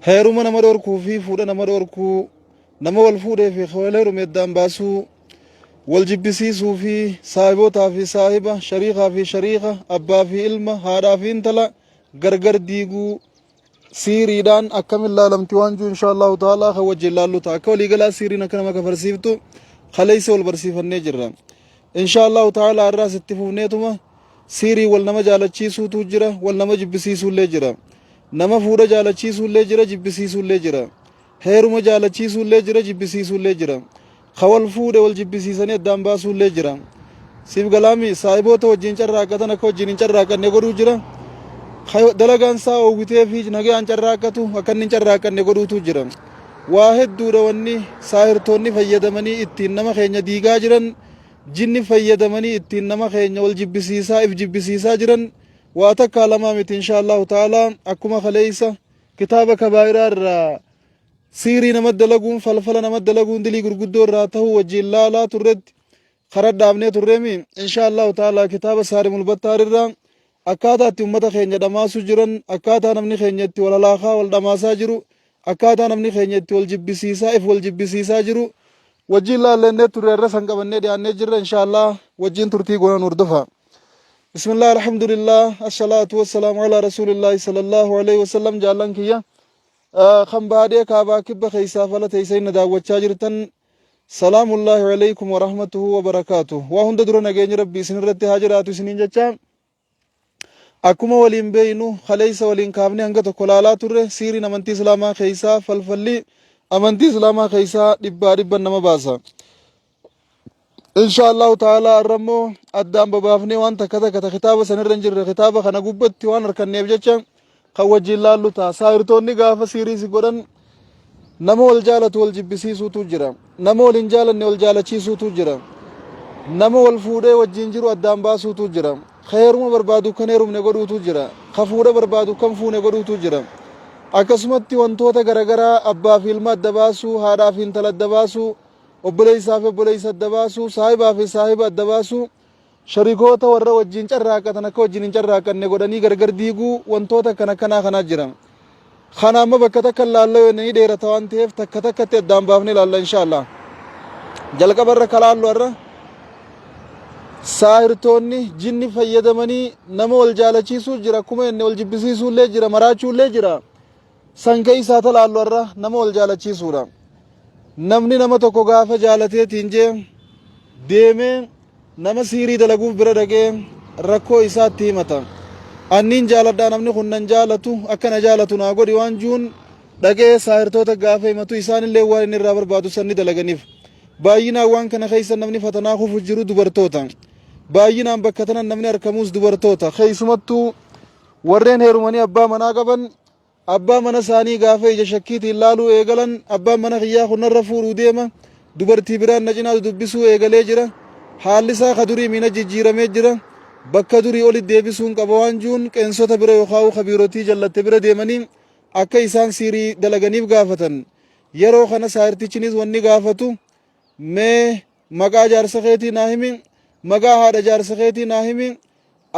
heeruma nama dhorkuu fi fuudha nama dhorkuu nama wal fuudhee fi wal heerume addaan baasuu wal jibbisiisuu fi saahibotaa fi saahiba shariikaa fi shariika abbaa fi ilma haadhaa fi intala gargar diiguu siiriidhaan akkamiin laalamti waan jiru inshaallahu ta'ala kan wajjin laallu ta'a akka waliigalaa siiriin akka nama kafarsiiftu kaleessa wal barsiifannee jirra inshaallahu ta'ala irraas itti fufneetuma siirii wal nama jaalachiisuutu jira wal nama jibbisiisuullee jira nama fuudha jaalachiisuullee jira jibbisiisuullee jira heeruma jaalachiisuullee jira jibbisiisuullee jira khawal fuudhe wal jibbisiisanii addaan baasuullee jira siif galaami saahiboota wajjin carraaqatan akka wajjin hin carraaqanne godhuu jira dalagaan isaa oowwitee fi nagaan carraaqatu akka inni hin carraaqanne godhuutu jira waa hedduudha wanni saahirtoonni fayyadamanii ittiin nama keenya diigaa jiran jinni fayyadamanii ittiin nama keenya wal jibbisiisaa if jibbisiisaa jiran waa takkaa lamaa miti inshaallahu ta'ala akkuma kaleeysa kitaaba kabaa'iraa irraa siirii nama dalaguun falfala nama dalaguun dilii gurguddoo irraa ta'uu wajjin laalaa turretti karaa dhaabnee turreemi inshaallahu ta'ala kitaaba saarimul battaar irraa akkaataa itti ummata keenya dhamaasu jiran akkaataa namni keenya itti wal halaakaa wal dhamaasaa jiru akkaataa namni keenya itti wal jibbisiisaa if wal jibbisiisaa jiru wajjin laallennee turre irra san qabannee dhiyaannee jirra inshaallah wajjin turtii goona hordofa bismillah alhamdulillah assalaatu wassalaamu ala rasuulillahi sallallahu alaihi wasallam jaallan kiyya kan baadee kaabaa kibba keeysaa fala teeysa inna daawwachaa jirtan salaamullahi alaykum wa rahmatuhu wa barakaatuh waa hunda dura nageenyi rabbii isinirratti haa jiraatu isiniin jecha akkuma waliin beeynu kaleeysa waliin kaafne hanga tokko laalaa turre siiriin amantii islaamaa keeysaa falfalli amantii islaamaa keeysaa dhibban nama baasa inshaallahu ta'ala arrammoo addaan babaafnee waan takka kitaaba sanirra hin jirre kitaaba kana gubbatti waan harkanneef jecha kan wajjin laallu ta'a saahirtoonni gaafa siirii si godhan nama wal jaalatu wal jibbisiisuutu jira nama wal hin jaalanne wal jaalachiisuutu jira nama wal fuudhee wajjin jiru addaan baasuutu jira heeruma barbaadu kan heerumne godhuutu jira ka fuudha barbaadu kan fuune godhuutu jira akkasumatti wantoota garagaraa abbaa fi ilma adda baasuu haadhaa fi intala adda baasuu obboleessaa fi obboleessa adda baasuu saahibaa fi saahiba adda baasuu sharikoota warra wajjin carraaqatan akka wajjin hin carraaqanne godhanii gargar diiguu wantoota kanaa jira kana amma bakka takka laalla yoo ni dheerata waan ta'eef takka takkatti addaan baafnee laalla inshaallah jalqabarra kalaallu irra saahirtoonni jinni fayyadamanii nama wal jaalachiisuu jira akkuma inni wal jibbisiisuullee jira maraachuullee jira san keeysaa talaallu irra nama wal jaalachiisuudha namni nama tokko gaafa jaalateetiin jee deemee nama siirii dalaguuf bira dhaqee rakkoo isaatti himata anniin jaaladhaa namni kun nan jaalatu akkana jaalatu naa godhi waan juun dhaqee saahirtoota gaafa himatu isaanillee waan inni irraa barbaadu sanni dalaganiif baay'inaan waan kana keeysa namni fatanaa kufu jiru dubartoota baay'inaan bakka tanan namni argamuus dubartoota keeysumattuu warreen heerumanii abbaa manaa qaban abbaa mana isaanii gaafa ija shakkiitiin laaluu eegalan abbaan mana kiyyaa kunarra fuudhuu deema dubartii biraan na cinaa dubbisuu eegalee jira haalli isaa ka durii miina jijjiiramee jira bakka durii olitti deebisuun qaba waan juun qeensota bira yookaan kabiirotii jallatte bira deemanii akka isaan siirii dalaganiif gaafatan yeroo kana saahirtichinis wanni gaafatu mee maqaa jaarsa keetii naa himi maqaa haadha jaarsa keetii naa himi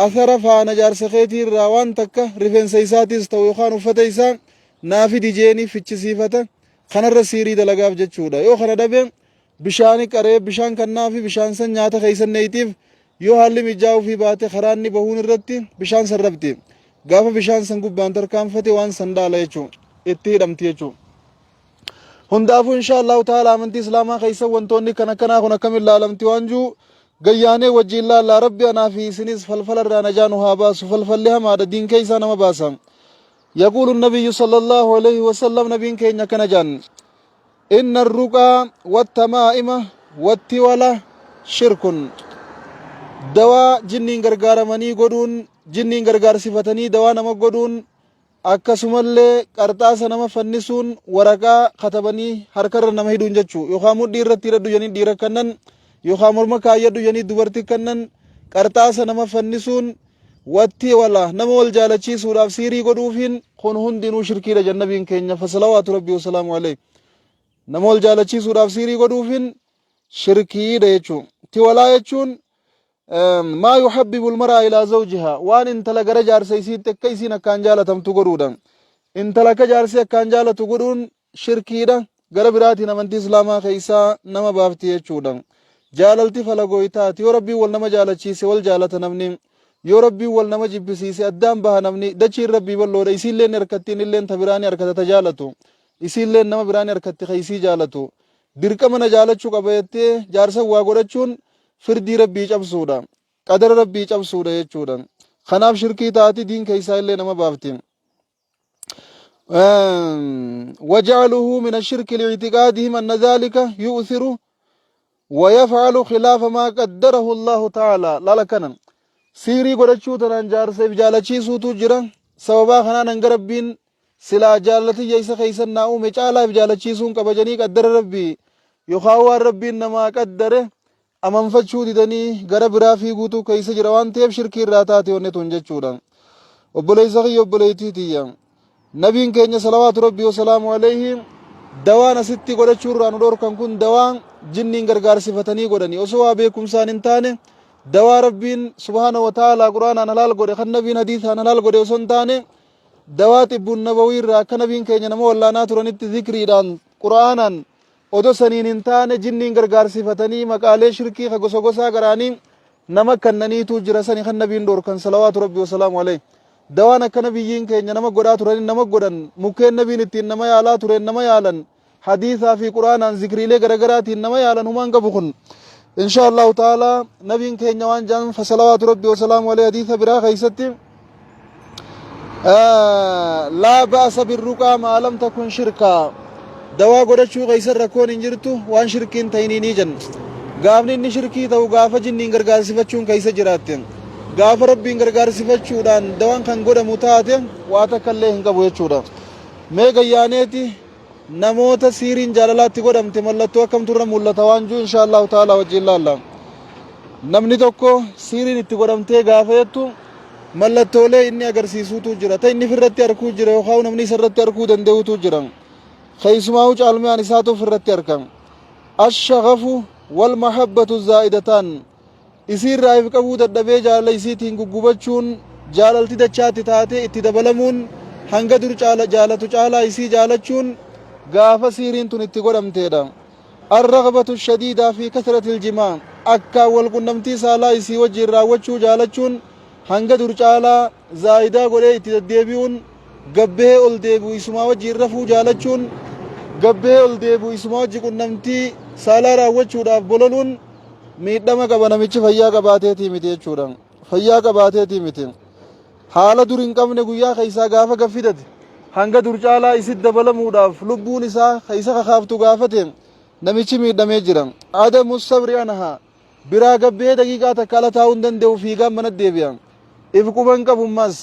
athara faana jaarsa keetii irraa waan takka rifeensa isaatis ta'u yookaan uffata isaa naafi dijeeni fichisiifata kanarra siirii dalagaaf jechuudha yoo kana dhabe bishaani qaree bishaan kannaa fi bishaan san nyaata keeysanneeytiif yoo haalli mijaa'uu fi baate karaanni bahuun irratti bishaan san rabti gaafa bishaan san gubbaan tarkaanfate waan san dhaala jechuu itti hidhamti jechuu hundaafuu inshaallahu ta'ala amantii islaamaa keeysa wantoonni kana kanaa kun akkamiin laalamti waan juu gayyaanee wajjin laallaa rabbi anaa fi isinis falfala irraa najaa nu haa baasu falfalli hamaadha diin keeysaa nama baasa yaquulu nabiyyu sallallahu alaihi wasallam nabiin keenya kana jaan inna arruqaa wattamaa'ima wattiwala shirkun dawaa jinniin gargaaramanii godhuun jinniin gargaarsifatanii dawaa nama godhuun akkasumallee qarxaasa nama fannisuun waraqaa katabanii harkarra nama hidhuun jechuu yookaan mudhii irratti hidhadhu janii dhiira kannan yookaan morma kaayyadhu janii dubartii kannan qarxaasa nama fannisuun watti wala nama wal jaalachiisuudhaaf siirii godhuufiin kun hundinuu shirkiidha jannabiin keenya fasalawaatu rabbii wasalaamu alayhi nama wal jaalachiisuudhaaf siirii godhuufiin shirkiidha jechuu tiwalaa jechuun ما يحبب المرأة إلى زوجها وان انت لغر جارسا يسيت تكا يسين كان جالتم تقرودن intala ka jaarsi akkaan jaalatu godhuun shirkiidha gara biraatiin amantii islaamaa keessaa nama baafti jechuudha jaalalti falagooytaati yoo rabbiin wal nama jaalachiise wal jaalata namni yoo rabbiin wal nama jibbisiise addaan baha namni dachiin rabbii balloodha isiilleen harkattiin illeen ta biraani harkata ta jaalatu isiilleen nama biraani harkatti keeysii jaalatu dirqama na jaalachuu qaba jettee jaarsa waa godhachuun firdii rabbii cabsuudha qadara rabbii cabsuudha jechuudha kanaaf shirkii taati diin keessaa illee nama baafti وجعله من الشرك لاعتقادهم أن ذلك يؤثر ويفعل خلاف ما قدره الله تعالى لا لكنا سيري قرأتشو تنان جارسيف جالتشي سوتو جرا سببا خنان انقربين سلا جالتي جيسا خيسا ناو مچالا جالتشي سون قبجني قدر ربي يخاوار ربي نما قدر أمام فتشو ديدني غرب رافي قوتو كيسا جروان تيب شركي راتاتي ونتون جچودا وبليسا خي وبليتي تيام نبيين كينيا صلوات ربي وسلام عليه دوان ستي قرأتشو رانو دور كان كون دوان جنين غرغار صفتني قراني وسوا بيكم سانين تاني دوا ربين سبحانه وتعالى قرآن نلال قرأ خن نبين حديث نلال قرأ وسن تاني دوات ابن النبوي را كنبين كينيا نمو الله ناترونيت ذكري دان قرآنا ودو سنين تاني جنين غرغار صفتني مقالي شركي خغسو غسا قراني نما كنني توجر سني خن نبين دور كان صلوات ربي وسلام عليه دوانا كنبيين كينيا نما قرأ تراني نما قرأن مكين نبين التين نما يالا ترين نما يالن حديثا في قرآن ذكري لي غرغراتي نما يالن همان قبخن إن شاء الله تعالى نبي كينيا وان جان فصلوات ربي وسلام عليه حديث برا خيستي لا بأس بالرقى ما لم تكن شركا دوا قرأتشو غيسر ركون انجرتو وان شركين تينيني جن غافني اني شركي تو غافة جنين غرغار صفتشون كيسا جراتين غافة ربي غرغار صفتشو دان دوان كان قرأ متاتين واتكالله هنگا بويتشو ميغا يانيتي namoota siiriin jaalalaatti godhamte mallattoo akkamturra mul'ata waan jiru inshaallahu ta'ala wajjin laalla namni tokko siiriin itti godhamtee gaafa jettu mallattoolee inni agarsiisuutu jira ta inni firratti arkuu jira yookaan namni isarratti arkuu danda'utu jira keessumaa caalmaan isaatu firratti arkan ashghafu wal mahabbatu zaa'idatan isiirraa if qabuu dadhabee jaalala isiitiin guggubachuun jaalalti dachaatti taate itti dabalamuun hanga dur jaalatu caalaa isii jaalachuun غافة سيرين تنتي قدم تيدا الرغبة الشديدة في كثرة الجماع أكا والقنمتي سالا يسي وجه راوچو جالچون هنگا درچالا زائدة قده اتدبيون قبه الدبو اسما وجه رفو جالچون قبه الدبو اسما وجه قنمتي سالا راوچو داف بولنون ميدما قبنا ميچ فيا قباته تيمتي چودان فيا قباته تيمتي حالا درين قمنا قويا خيسا غافة قفدت hanga durcaalaa isit dabalamuudhaaf lubbuun isaa isa kakaaftu gaafateen namichi miidhamee jira adamu sabri anha biraa gabbee daqiiqaa takka ala taa'uu hin danda'u fiigaan mana deebi'an if quban qabu mas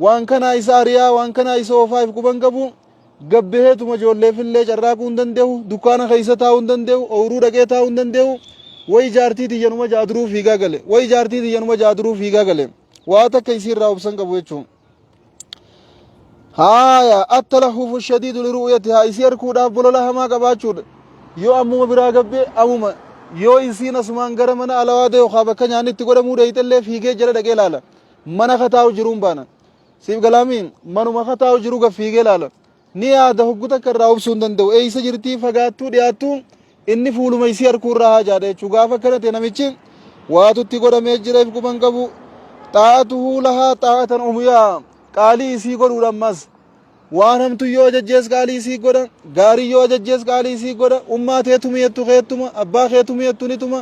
waan kana isa ariyaa waan kana isa oofaa if quban qabu gabbeetuma ijoolleefillee carraaquu hin danda'u dukkaana keessa taa'uu hin danda'u ooruu dhaqee taa'uu hin danda'u way jaartii tiyyanuma jaaduruu fiigaa gale way jaartii tiyyanuma jaaduruu fiigaa gale waa takka isiirraa obsan qabu jechuun هايا التلهف الشديد لرؤيتها يسير كودا بولها ما قباچود يو امو برا غبي امو يو يسين اسمان غرمنا على واده خاب كنياني تغدمو ديتله فيگه جره دگلالا من خطاو جروم بانا سيف غلامين منو ما خطاو جرو غفيگه لالا نيا دهغوتا كراو سوندن دو ايس جرتي فغاتو دياتو اني فولو ميسير كورا جاده چوغا فكرته نمچي واتو تغدمه جره فكبن قبو طاعته لها طاعه اميا قالي سي غدو دمس وانمتو يو ججس قالي سي غدا غاري يو ججس قالي سي غدا اماتيتم يتو خيتما ابا خيتم يتو نتما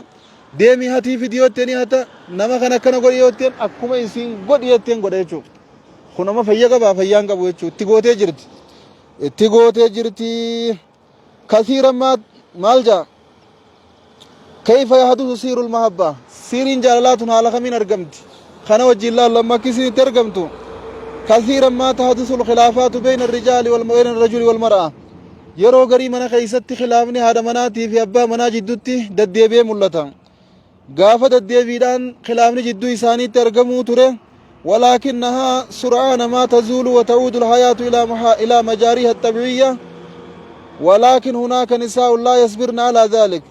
ديمي هاتي فيديو تني هتا نما كان كان غدي يوتين اكما يسين غدي يتين غدا يچو خنما فيغا با فيان غبو يچو تيغوتي جرتي كثيرا ما مالجا كيف يحدث سير المحبه سيرين جلالاتنا على خمين ارغمت خنا وجه الله لما كسي ترغمتو كثيرا ما تحدث الخلافات بين الرجال وبين الرجل والمرأة يرو غري من خيست خلافني هذا مناتي في ابا منا جدتي دديبه ملتا غافه دديبيدان خلافني جدو إساني ترغمو تره ولكنها سرعان ما تزول وتعود الحياة الى مجاريها الطبيعية ولكن هناك نساء لا يصبرن على ذلك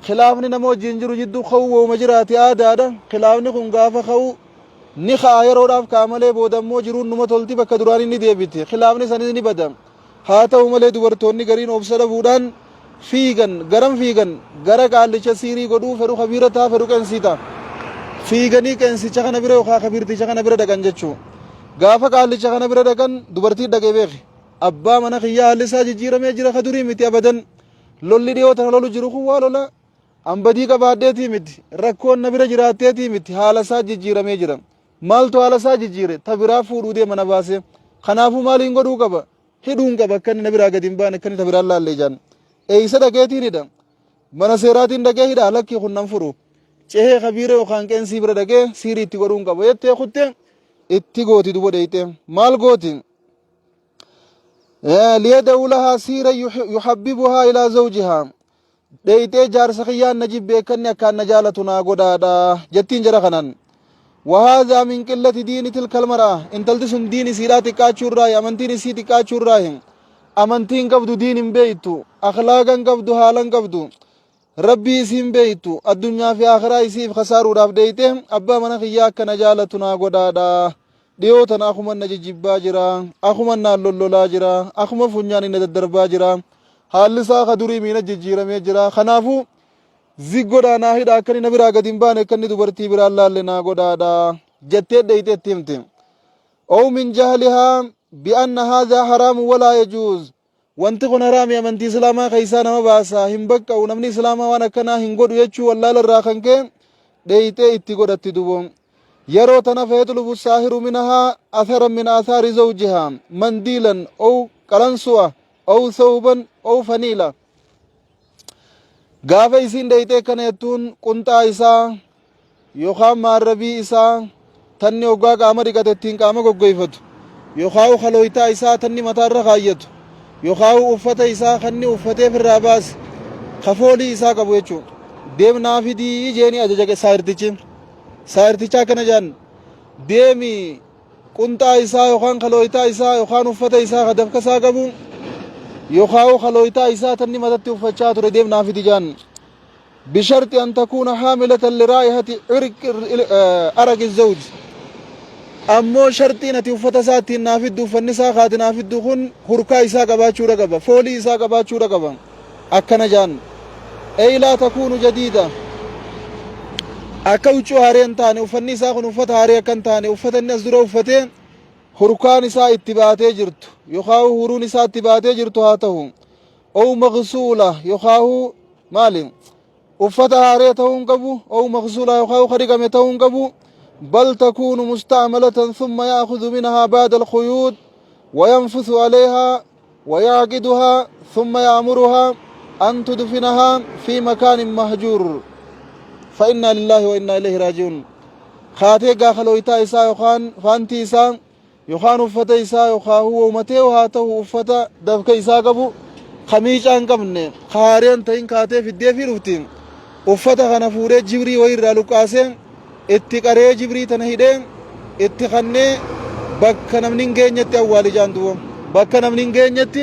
خلافني نمو جنجرو جدو خو ومجراتي آدادا خلافني كن غافه خو ni kaa yeroodhaaf kaa malee boodammoo jiruun numa tolti bakka duraanii ni deebiti khilaafni isaanii ni bada haa ta'u malee dubartoonni gariin obsa dhabuudhaan fiigan garam fiigan gara qaallicha siirii godhuu fedhu kabiira taa fedhu qeensita fiiganii qeensicha kana bira yookaan kabiirticha kana bira dhaqan jechuu gaafa qaallicha kana bira dhaqan dubartii dhaqee beeki abbaa mana kiyyaa haalli isaa jijjiiramee jira ka durii miti abadan lolli dhiyoo tana lolu jiru kun waa lola ambadii qabaaddeetii miti rakkoon na bira jiraatteetii miti haala isaa jijjiiramee jira maaltu haala isaa jijjiire ta biraa fuudhuu deema na baase kanaafuu maaliin godhuu qaba hidhuun qaba akka inni na biraa gadi hin baane akka inni ta biraan laallee jaan eeysa dhaqeetiin hidha mana seeraatiin dhaqee hidha lakkii kun nan furu cehee kabiira yookaan qeensii bira dhaqee siirii itti godhuun qaba jettee kutte itti gooti duba dheeyte maal gooti liyada'u lahaa siira yuhabbibuhaa ilaa zawjihaa dheeytee jaarsa kiyyaan na jibbee kanni akkaan na jaalatu naa godhaadha jettiin jara kanan وهذا من قلة دين تلك المرأة إن تلتسن دين سيرات كاتشور راي أمنتين سيتي كاتشور راي أمنتين قبضو دين بيتو أخلاقا قبضو حالا قبضو ربي سين بيتو الدنيا في آخرة يسيف خسارو راب ديتهم أبا من خياك نجالتنا قدادا ديوتنا أخمان نجيبا جرا أخمان نالولولا جرا أخمان فنياني نددربا جرا حال ساخ دوری مین ججیرا می جرا خنافو زیگودا ناهیدا کنی نبرا گدیم بانه کنی دوبرتی برا اللہ لنا گودا جتے دیتے تیمتیم او من جهلها بأن هذا حرام ولا يجوز وانتقن حرام يا من اسلاما خيسانا مباسا همبك او نمني اسلاما وانا كنا هنگودو يچو والله لراخن کے دیتے اتی گودتی دوبون يرو تنا فيطلب الساهر منها اثرا من آثار زوجها منديلا او قلنسوا او ثوبا او فنيلا gaafa isin deyte kana jettuun qunxaa isaa yookaan maarrabii isaa tanni hoggaa qaama dhiqatettiin qaama goggoyfatu yookaan kalooytaa isaa tanni mataarra kaayyatu yookaan uffata isaa kanni uffatee firraa baase kafoolii isaa qabu jechuudha deemnaa fidii jeeni ajaja saayirticha akkana jaan deemi qunxaa isaa yookaan kalooytaa isaa yookaan uffata isaa kadafka isaa qabu يخاو خلويتا إساتني مدت وفشات رديم نافذ جان بشرط أن تكون حاملة لرائحة أرق الزوج أمو شرطي نتي وفتسات نافذ فالنساء خات نافذ خن خركا إسا قباتشو رقبا فولي إسا قباتشو رقبا أكنا جان أي لا تكون جديدة أكوچو هارين تاني وفالنساء خن وفت هاري أكن تاني وفت الناس درو وفتين hurkaan isaa itti baatee jirtu yookaan huruun isaa itti baatee jirtu haa ta'u oo maqsuula yookaan maali uffata haaree ta'uun qabu oo maqsuula yookaan khariqame ta'uun qabu bal takuunu musta'malatan thumma ya'khudhu minha ba'da al-khuyud wa yanfuthu 'alayha wa ya'qiduha thumma ya'muruha an tudfinaha fi makanin mahjur fa inna lillahi wa inna ilayhi raji'un khaatee gaa khaloytaa isaa yookaan faantii isaa yookaan uffata isaa yookaan uumatee haa ta'u uffata dafka isaa qabu khamiicaa hin qabne haareen ta'in kaatee fiddee fi dhuftiin uffata kana fuudhee jibrii wayirraa luqaasee itti qaree jibrii tana hidhee itti kannee bakka namni hin geenyetti awwaali jaan duuba bakka namni hin geenyetti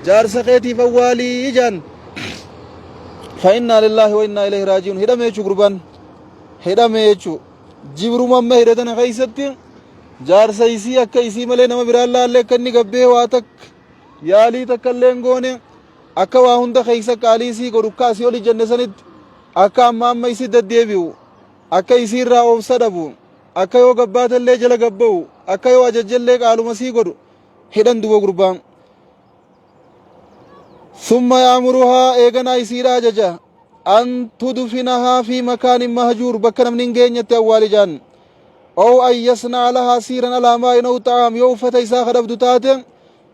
jaarsa keetiif awwaalii jaan fa inna lillahi wa inna ilayhi raaji'un hidhame jechuu gurbaan hidhame jechuu jibruma amma hidhatana keessatti jaarsa isii akka isii malee nama biraan laallee akka inni gabbee waa takka yaalii takka illee hin goone akka waa hunda keessa qaalii isii godhu akka asii oli jenne sanitti akka amma isii deddeebi'u akka isii irraa obsa dhabu akka yoo gabbaata illee jala gabba'u akka yoo ajajjallee qaaluma sii godhu hidhan duba gurbaan summa ya'muruhaa eeganaa isiidha ajaja an tudfinahaa fi makaanin mahjuur bakka namni hin geenyetti awwaali jaan أو أن يصنع لها سيرا على ماء أو طعام يوفت إساء خدب دتاتم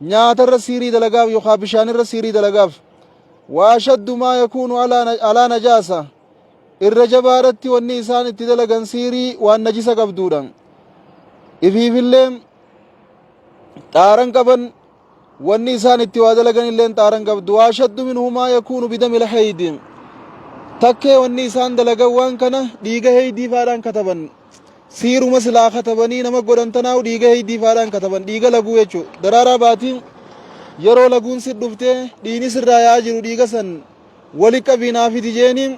نيات الرسيري دلقاف يخابشان الرسيري دلقاف وأشد ما يكون على نجاسة الرجبارت والنيسان اتدلقان سيري والنجسة قبدودا إفي في الليم تارن قبن والنيسان اتوادلقان اللين تارن قبدو وأشد منه ما يكون بدم الحيد تكي والنيسان دلقوان كان ديغا هيدي فاران كتبن siiruma silaa katabanii nama godhantanaa dhiiga heddii faadhaan kataban dhiiga laguu jechuudha daraaraa baatiin yeroo laguun si dhuftee dhiini sirraa yaa jiru dhiiga san wali qabinaafiti jeeniin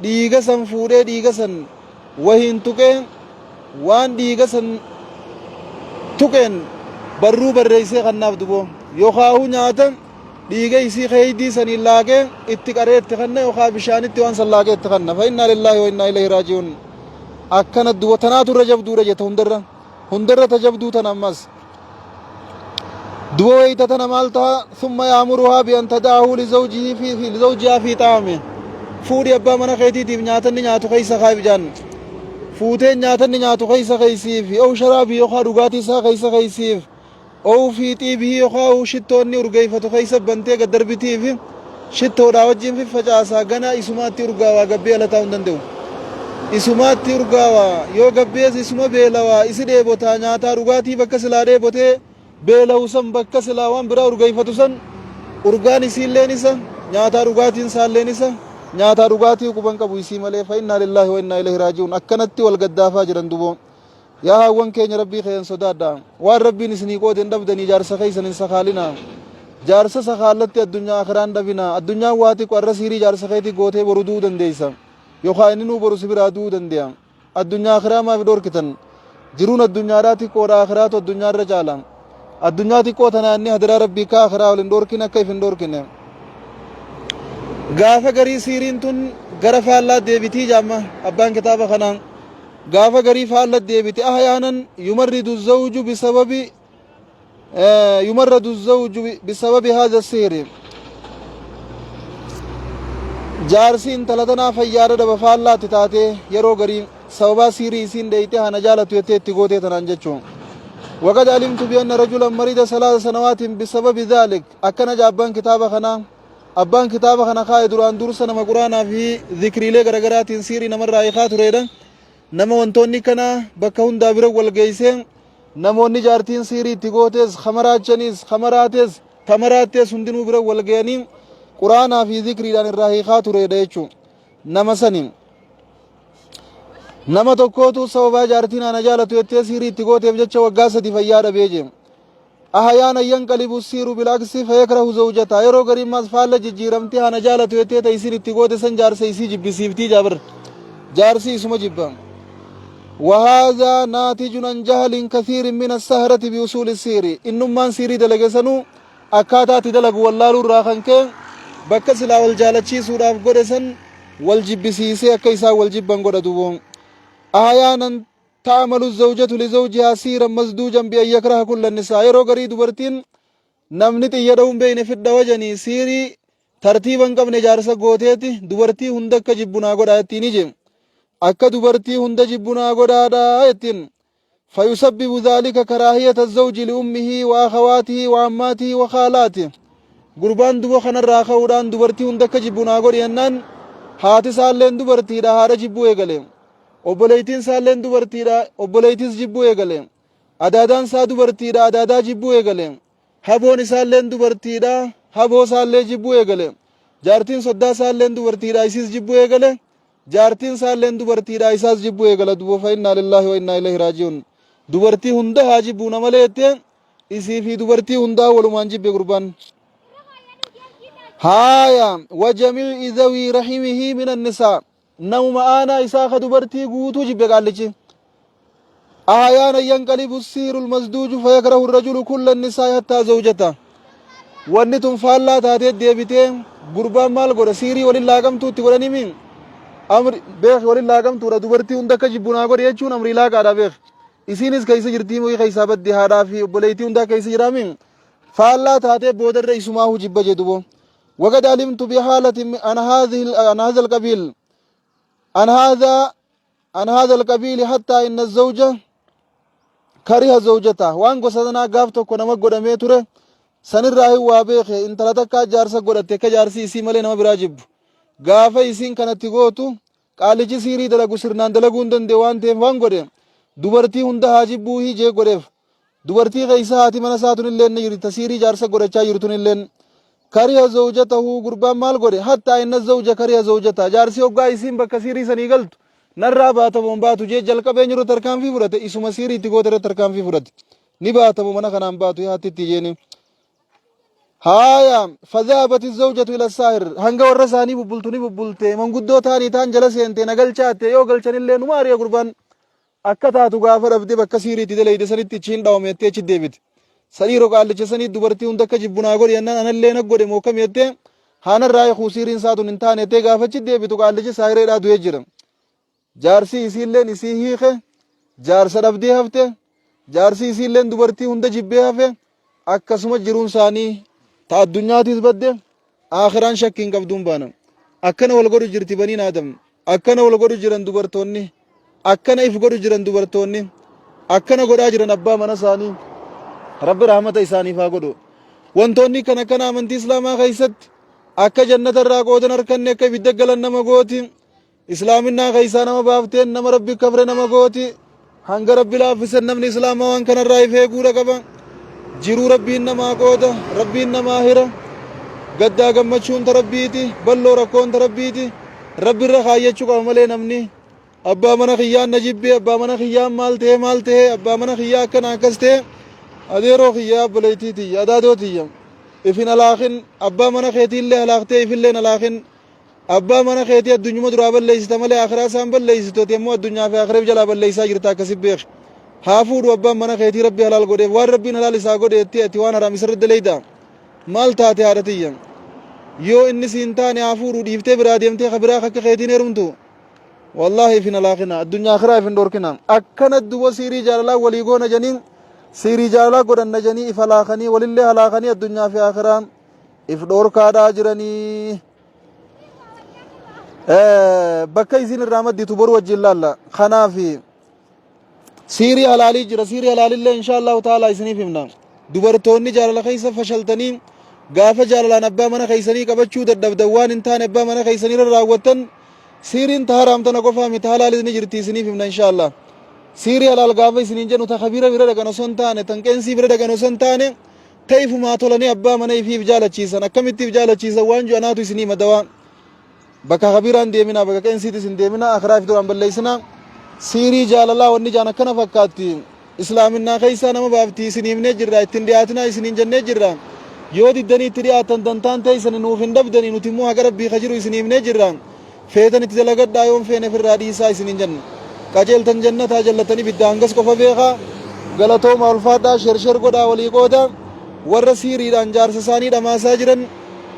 dhiiga san fuudhee dhiiga san wahiin tuqee waan dhiiga san tuqeen barruu barreessee kannaaf duboo yookaan nyaata dhiiga isii keeydii saniin laaqee itti qaree itti kanna yookaan bishaanitti waan san laaqee itti kanna fa innaa lillaahi wa innaa ilaihi raaji'uun akkana duboo tanaatu irra jabduudha jetta hundarra tajabduu tan ammas duboo wayita tana maal ta'a summa yaamuruhaa bi an tada'ahu lizawjihaa fi xaame fuudhi abbaa mana keetiitiif nyaatanni nyaatu keeysa kaayibjaan fuuteen nyaatanni nyaatu keeysa keeysiif ou sharaabii yookaan dhugaatii isaa keeysa keeysiif ou fiixii bihii yookaan shittoonni urgeeffatu keeysa bantee gaddarbitiif shittoodhaa wajjin fiffacaasaa gana isumaatti urgaawaa gabbee ala taa'uu hin danda'u isumaatti urgaawaa yoo gabbees isuma beelawaa isi dheebotaa nyaataa dhugaatii bakka silaa dheebotee beela'u san bakka silaa waan biraa urgeeffatu san urgaan isiilleen isa nyaataa dhugaatiin isaalleen isa nyaataa dhugaatii quban qabu isii malee fa innaa lillaahi wa innaa ilaihi raaji'uun akkanatti wal gaddaafaa jiran duboo yaa hawwan keenya rabbii keeyyan sodaadha waan rabbiin isinii qooden dhabdanii jaarsa keeysan hin sakaalinaa jaarsa sakaallatti addunyaa akiraan dhabinaa addunyaan waati qarra siirii jaarsa keetii gootee boru du'uu dandeeysa yookaan inni nuu boru si biraa du'uu dandeeya addunyaa akiraa maaf dhorkitan jiruun addunyaadhaa xiqqoodha akiraatu addunyaarra caala addunyaa xiqqoo tanaa inni hadiraa rabbii kaa akiraa wal hin dhorkin akka if hin dhorkine gaafa garii siiriin tun gara faallaa deebitii jaamma abbaan kitaaba kanaan gaafa garii faallaa deebiti ahyaanan yumarridu zawju bisababi haadha siiri jaarsi intala tanaa fayyaada dhaba faallaatti taatee yeroo garii sababaa siirii isiin dheeyte hana jaalatu jettee itti gootee tanaan jechuun وقد علمت بأن رجلا مريض 3 سنوات بسبب ذلك أكن جابان كتابة خنا أبان كتابة خنا خاي دران درس نما قرآن في ذكر لي غرغرات سيري نمر رايخات ريدا نما وانتوني كنا بكون دابر والجيسين نموني جارتين سيري تيغوتز خمرات جنيز خمراتز ثمراتز هندنو بر والجياني قرآن في ذكر لان الرايخات ريدا يچو نما سنين nama tokkootu sababaa jaartiin ana jaalatu jettee siirii itti gooteef jecha waggaa 3 fayyaadha beeje ahyaana yanqalibu siiru bilaksi fayakrahu zawjata yeroo garii mas faalla jijjiiramtee ana jaalatu jettee ta isin itti goote san jaarsa isii jibbisiiftii jabir jaarsi isuma jibba وهذا ناتج عن جهل كثير من السهرة بوصول السير إنما سيري دلقسنو أكاتات دلق والله الراخن كن بكسلا والجالتشي سوراف قرسن والجبسيسي أكيسا والجبن قردوون أحيانا تعمل الزوجة لزوجها سيرا مزدوجا بأن يكره كل النساء يرو غري دبرتين نمني يدوم بين في الدوجني سيري ترتيبا قبل جارسا غوتيتي دبرتي هندك جبنا غداتي نجم أكا دبرتي هند جبنا غداتين فيسبب ذلك كراهية الزوج لأمه وأخواته وعماته وخالاته قربان دبو خنا راخودان دبرتي هندك جبنا غدينان هاتي سالين دبرتي دا هارا جبو يغلم obboleeytiin saalleen dubartiidha obboleeytis jibbuu eegale adaadaan isaa dubartiidha adaadaa jibbuu eegale haboon isaalleen dubartiidha haboo saallee jibbuu eegale jaartiin soddaa saalleen dubartiidha isiis jibbuu eegale jaartiin saalleen dubartiidha isaas jibbuu eegala dubo fa innaa lillaahi wa innaa ilaihi raaji'uun dubartii hunda haa jibbuuna malee jettee isii fi dubartii hundaa walumaan jibbe gurbaan haaya wajamii'i dhawii rahimihi min annisaa نوما أنا إساخ دبرتي قوتو جب قالتي أحيانا ينقلب السير المزدوج فيكره الرجل كل النساء حتى زوجته ونتم فالا تاتي ديبتين قربان مال قرى سيري ولله قمتو تقرني من أمر بيخ ولله قمتو دبرتي هندك جبنا قرى يجون أمر لا قرى بيخ إسينيس كيس جرتيم وي كيس بدي هذا في بليتي هندك كيس جرامين فالا تاتي بودر رئيس ما هو جب جدبو وقد علمت بحالة عن هذا القبيل عن هذا القبيل حتى إن الزوجة كره زوجته وان قصدنا قافتو كنا مقود ميتره سنر راهي وابيخ إن تلتك جارسة قدت كجارسي إسي ملي نما براجب قافة إسين كانت تقوتو قالجي سيري دلقو سرنان دلقون دن ديوان تيم وان قده دوبرتي هنده حاجب بوهي جي قدف دوبرتي غيسا هاتي منساتون اللين نجري تسيري جارسة قدتشا يرتون اللين كره زوجته قربان مال قده حتى إن الزوجة كره زوجته جارسي وقا إسين بكا سيري سنيقلت نرى باتا بمباتو جي جلقا بينجرو تركان في فرات إسوما سيري تقوتر تركان في فرات نباتا بمنا خنام باتو ياتي تيجيني هايا فذهبت الزوجة إلى الساهر هنگا ورساني ببلتوني ببلتي من قدو تاني تان جلسين تي نقل چاته يو قل چن اللي نماري قربان akka taatu gaafa dhabde bakka siiriitti dalayde sanitti ichiin dhawmeettee achi deebite. Sanii yeroo qaallicha sanii dubartii hunda akka jibbunaa godhe yennaan anallee na godhe moo kameettee haanarraa yakuu siiriin saatun hin taanettee gaafa achi deebitu qaallichi saayireedhaa du'ee jira. Jaarsi isiilleen isii hiike jaarsa dhabdee hafte jaarsi isiilleen dubartii hunda jibbee hafe akkasuma jiruun isaanii ta addunyaatiis badde akhiraan shakkiin qabduun baana. Akkana wal godhu jirti baniin aadam akkana wal godhu jiran dubartoonni akkana if godhu jiran dubartoonni akkana godhaa jiran abbaa mana isaanii rabbi rahmata isaaniif haa godhu. Wantoonni kana kana amantii islaamaa keessatti akka jannata irraa qoodan harkanne akka ibidda galan nama gooti. Islaaminaa keessaa nama baafteen nama rabbi kafre nama gooti. Hanga rabbi laaffisan namni islaamaa waan kanarraa if eeguudha qaba. Jiruu rabbiin namaa qooda rabbiin namaa hira. Gaddaa gammachuun ta rabbiiti balloo rakkoon ta rabbiiti. Rabbi irra kaayyachuu qaba malee namni abbaa mana kiyyaan na jibbee abbaa mana kiyyaan maal ta'e abbaa mana kiyyaa akkana akkas ta'e adeeroo kiyyaa obboleettiitiyya adaadootiyya ifin alaakin abbaa mana keetiillee alaaktee ifillee alaakin abbaa mana keetii addunyuma duraa balleessita malee akhiraa isaan balleessitooti immoo addunyaa fi akhireef jalaa balleessaa jirta akkasi beek haa fuudhu abbaan mana keetii rabbi halaal godheef waan rabbiin halaal isaa godheetti ati waan haraam isarra daleeyda maal taate haadhatiyya yoo inni siin taane haa fuudhu dhiiftee biraa deemtee kabiraa akka keetiin heerumtu wallahi ifin alaakina addunyaa akhiraa ifin dhorkina akkana duba siirii jaalalaa walii goona janiin siirii jaalalaa godhanna janii if halaakanii walillee halaakanii addunyaa fi akhiraa if dhorkaadhaa jiranii. Bakka isin irraa madditu boru wajjin laalla kanaafi siirii halaalii jira siirii halaalillee inshaallahu ta'ala isiniif himna. Dubartoonni jaalala keessa fashaltanii gaafa jaalalaan abbaa mana keessanii qabachuu dadhabdan waan hin taane abbaa mana keessanii irra raawwattan siiriin ta haraamtana qofaa miti halaalis ni jirti isiniif himna inshaallah. Siirii halaal gaafa isiniin jennu ta kabiira bira dhaqan osoo hin taane tan qeensii bira dhaqan osoo hin taane ta'ifumaa tolanii abbaa mana ifiif jaalachiisan akkamittiif jaalachiisan waan ju'anaatu isinii madawaa. Bakka kabiiraan deemina bakka qeensiitis hin deemina akhiraa fi duraan balleessina. Siirii jaalalaa wanni jaan akkana fakkaatti islaaminaa keessaa nama baafti isiniifnee jirra ittiin dhiyaatina isiniin jennee jirra. Yoo diddanii itti dhiyaatan dantaan ta'e isani nuuf hin dabdanii nuti immoo haga rabbii kajiru isiniifnee jirra. Feetan itti dalagadhaa yoon feene firraa dhiisaa isiniin jenna. Qajeeltan jannataa jallatanii bidda hangas qofa beekaa galatooma ulfaadhaa shershar godhaa walii qooda warra siiriidhaan jaarsa isaanii dhamaasaa jiran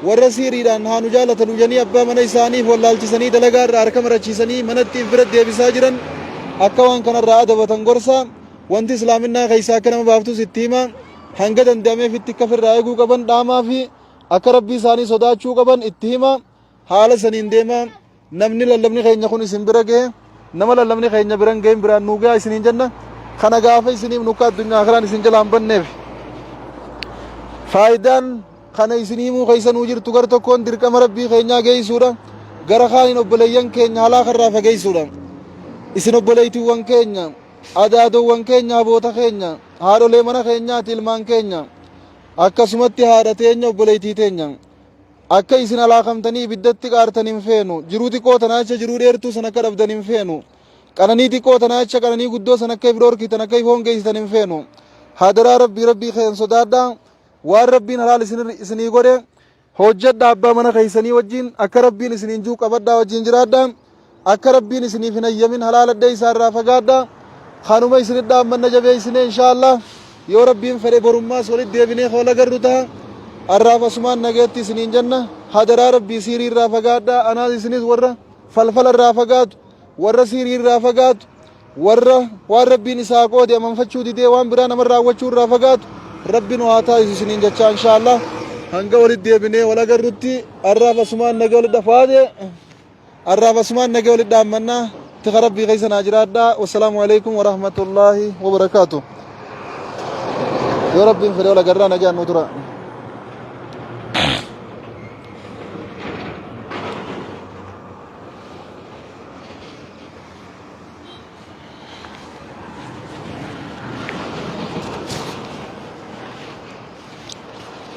warra siiriidhaan haanu jaalatanu janii abbaa mana isaaniif wallaalchisanii dalagaa irraa harka marachiisanii manatti bira deebisaa jiran akka waan kanarraa adabatan gorsa. Wanti islaaminaa keessaa akka nama baaftus itti hima hanga danda'ameef itti akka firraa eeguu qaban dhaamaa fi akka rabbii isaanii sodaachuu qaban itti hima haala saniin deema. Namni lallabni keenya kun isin bira gahe nama lallabni keenya biran gahin biraan nuu gaha isiniin jenna kana gaafa isiniif nukka addunyaa akiraan isin jalaan banneef faayidaan kana isinimuu keessa nuu jirtu gar tokkoon dirqama rabbii keenyaa geessuudha gara kaaniin obboleeyyan keenya halaakarraa fageessuudha. Isin obboleeytiiwwan keenya adaadoowwan keenya aboota keenya haadholee mana keenyaati ilmaan keenya akkasumatti haadha teenya obboleeytii teenya akka isin halaakamtanii ibiddatti qaartan hin feenu jiruu xiqqoo tanaacha jiruu dheertuu san akka dhabdan hin feenu qananii xiqqoo tanaacha qananii guddoo san akka if dhoorkitan akka if hongeessitan hin feenu hadaraa rabbii keen sodaadhaa waan rabbiin halaal isinii godhe hojjedhaa abbaa mana keessanii wajjin akka rabbiin isiniin juu qabadhaa wajjin jiraadhaa akka rabbiin isiniif hin hayyamin halaaladhee isaarraa fagaadhaa kanuma isinidhaa ammanna jabeessinee inshaallah yoo rabbiin fedhe borummaas walitti deebinee hoola garru ta'a. Arraaf asumaan nageetti isiniin jenna hadaraa rabbii siirii irraa fagaadhaa anaas isinis warra falfala irraa fagaatu warra siirii irraa fagaatu warra waan rabbiin isaa qoode amanfachuu didee waan biraa nama raawwachuu irraa fagaatu rabbiin waa taasisu isiniin jecha inshaallah hanga walitti deebinee wal agarrutti arraaf asumaan nagee walitti dhafaade arraaf asumaan nagee walitti dhaammannaa tika rabbii keessa naa jiraadhaa. Wassalaamu alaikum warahmatullaahi wabarakaatu. Yoo rabbiin fedhe wal agarraa nagaan nu tura.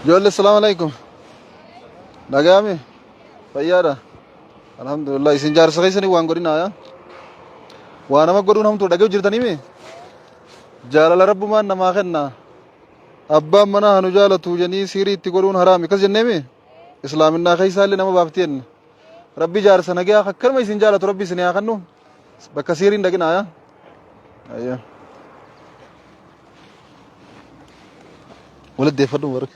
Jolle assalamu alaikum. Nagami? Fayyada. Alhamdulillah isin jaarsa keessanii waan godhina yaa. Waan nama godhuun hamtuu dhaga'u jirtanii mi? Jaalala rabbumaan namaa kenna. Abbaan mana hanu jaalatu janii siirii itti godhuun haraami kas jennee mi? Islaaminaa keessaallee nama baafti jenna. Rabbi jaarsa nagaa akkanuma isin jaalatu rabbi isin yaa kennu. Bakka siiriin dhaqinaa yaa. Ayya. Walitti deeffadhu warri.